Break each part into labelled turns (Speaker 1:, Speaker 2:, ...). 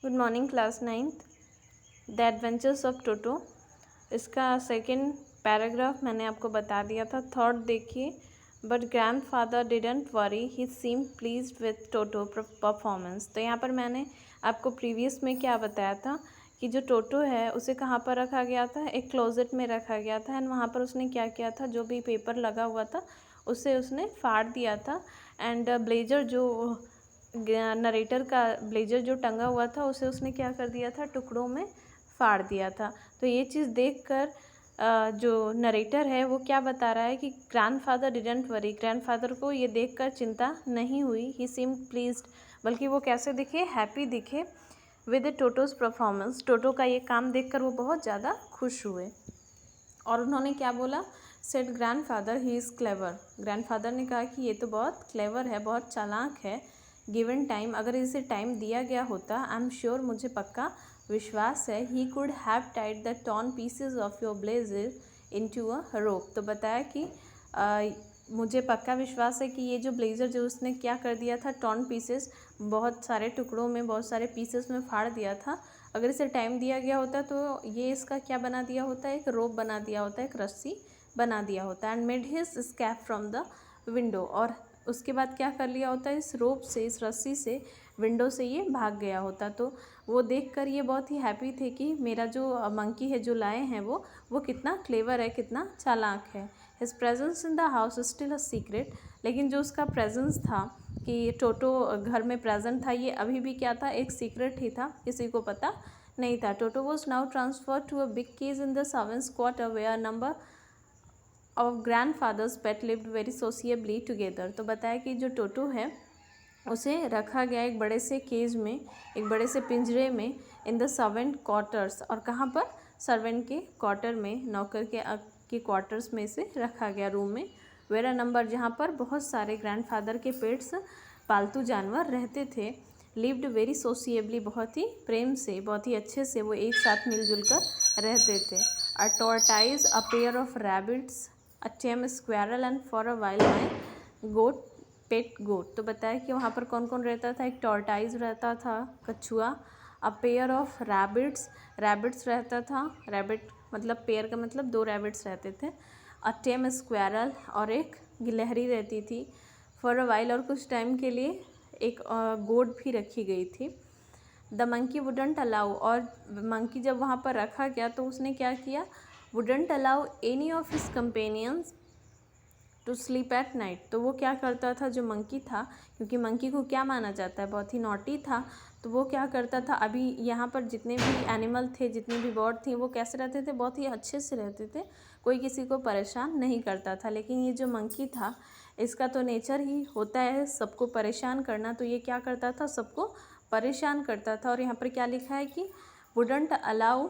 Speaker 1: Good morning class 9th the adventures of Toto. इसका second paragraph मैंने आपको बता दिया था। थर्ड देखिए, but grandfather didn't worry, he seem pleased with Toto performance. तो यहाँ पर मैंने आपको प्रीवियस में क्या बताया था कि जो टोटो है उसे कहाँ पर रखा गया था, एक क्लोजेट में रखा गया था। एंड वहाँ पर उसने क्या किया था, जो भी पेपर लगा हुआ था उसे उसने फाड़ दिया था। एंड ब्लेजर जो नरेटर का ब्लेजर जो टंगा हुआ था उसे उसने क्या कर दिया था, टुकड़ों में फाड़ दिया था। तो ये चीज़ देखकर जो नरेटर है वो क्या बता रहा है कि ग्रैंडफादर डिडंट वरी, ग्रैंडफादर को ये देखकर चिंता नहीं हुई। ही सीम प्लीज्ड, बल्कि वो कैसे दिखे, हैप्पी दिखे विद टोटोज परफॉर्मेंस। टोटो का ये काम देखकर वो बहुत ज़्यादा खुश हुए। और उन्होंने क्या बोला, said grandfather he is clever. Grandfather ने कहा कि ये तो बहुत क्लेवर है, बहुत चालाक है। गिवन टाइम, अगर इसे टाइम दिया गया होता, आई एम श्योर, मुझे पक्का विश्वास है, he could have tied the torn pieces of your blazer into a rope. तो बताया कि मुझे पक्का विश्वास है कि ये जो ब्लेजर जो उसने क्या कर दिया था, टॉर्न पीसेस, बहुत सारे टुकड़ों में, बहुत सारे पीसेस में फाड़ दिया था। अगर इसे टाइम दिया गया होता तो ये इसका क्या बना दिया होता, एक रोप बना दिया होता, एक रस्सी बना दिया होता। And made his escape from the window, और उसके बाद क्या कर लिया होता है, इस रोप से, इस रस्सी से विंडो से ये भाग गया होता। तो वो देखकर ये बहुत ही हैप्पी थे कि मेरा जो मंकी है जो लाए हैं वो कितना क्लेवर है, कितना चालाक है। His presence in the house still a secret, लेकिन जो उसका प्रेजेंस था कि टोटो घर में प्रेजेंट था, ये अभी भी क्या था, एक सीक्रेट ही था, किसी को पता नहीं था। Toto was now transfer to a big cage in the servants quarter where number of grandfather's pet lived very sociably together. तो बताया कि जो टोटो है उसे रखा गया एक बड़े से केज में, एक बड़े से पिंजरे में, इन द सर्वेंट क्वार्टर्स। और कहाँ पर, सर्वेंट के क्वार्टर में, नौकर के क्वार्टर्स में इसे रखा गया, रूम में। वेरा नंबर, जहाँ पर बहुत सारे ग्रैंडफादर के पेट्स, पालतू जानवर रहते थे। लिव्ड वेरी सोशिएबली, बहुत ही प्रेम से, बहुत ही अच्छे से वो एक साथ मिलजुल कर रहते थे। A tortoise, a pair of rabbits, a tame squirrel, and for a while my goat, pet goat. तो बताया कि वहाँ पर कौन कौन रहता था, एक टॉर्टाइज रहता था, कछुआ। अ पेयर ऑफ रैबिट्स, रैबिट्स रहता था, रैबिट मतलब पेयर का मतलब दो रैबिट्स रहते थे। अ टेम स्क्वायरल, और एक गिलहरी रहती थी। फॉर अ वाइल, और कुछ टाइम के लिए एक गोट भी रखी गई थी। द मंकी वुडंट अलाउ, और मंकी जब वहाँ पर रखा गया तो उसने क्या किया, wouldn't allow any of his companions to sleep at night. तो वो क्या करता था, जो मंकी था, क्योंकि मंकी को क्या माना जाता है, बहुत ही नॉटी था, तो वो क्या करता था, अभी यहाँ पर जितने भी एनिमल थे, जितनी भी बर्ड थी, वो कैसे रहते थे, बहुत ही अच्छे से रहते थे, कोई किसी को परेशान नहीं करता था। लेकिन ये जो मंकी था, इसका तो नेचर ही होता है सबको परेशान करना, तो ये क्या करता था, सबको परेशान करता था। और यहाँ पर क्या लिखा है कि wouldn't allow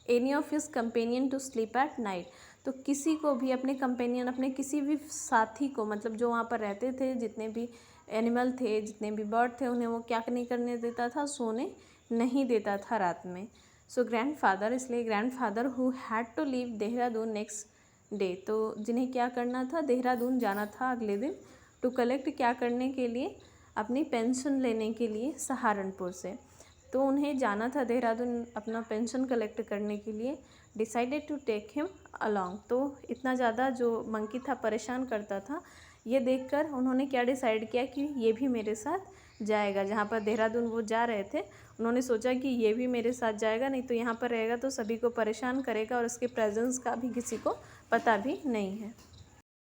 Speaker 1: any of his companion to sleep at night. तो किसी को भी, अपने कंपेनियन, अपने किसी भी साथी को, मतलब जो वहाँ पर रहते थे, जितने भी एनिमल थे, जितने भी बर्ड थे, उन्हें वो क्या नहीं करने देता था, सोने नहीं देता था रात में। सो ग्रैंडफादर, इसलिए grandfather who had to leave Dehradun next day, तो जिन्हें क्या करना था, देहरादून जाना था अगले दिन, टू कलेक्ट, क्या करने के लिए, अपनी पेंशन लेने के लिए सहारनपुर से। तो उन्हें जाना था देहरादून अपना पेंशन कलेक्ट करने के लिए। Decided to take him along, तो इतना ज़्यादा जो मंकी था परेशान करता था, ये देखकर उन्होंने क्या डिसाइड किया कि ये भी मेरे साथ जाएगा। जहाँ पर देहरादून वो जा रहे थे, उन्होंने सोचा कि ये भी मेरे साथ जाएगा, नहीं तो यहाँ पर रहेगा तो सभी को परेशान करेगा और उसके प्रेजेंस का भी किसी को पता भी नहीं है।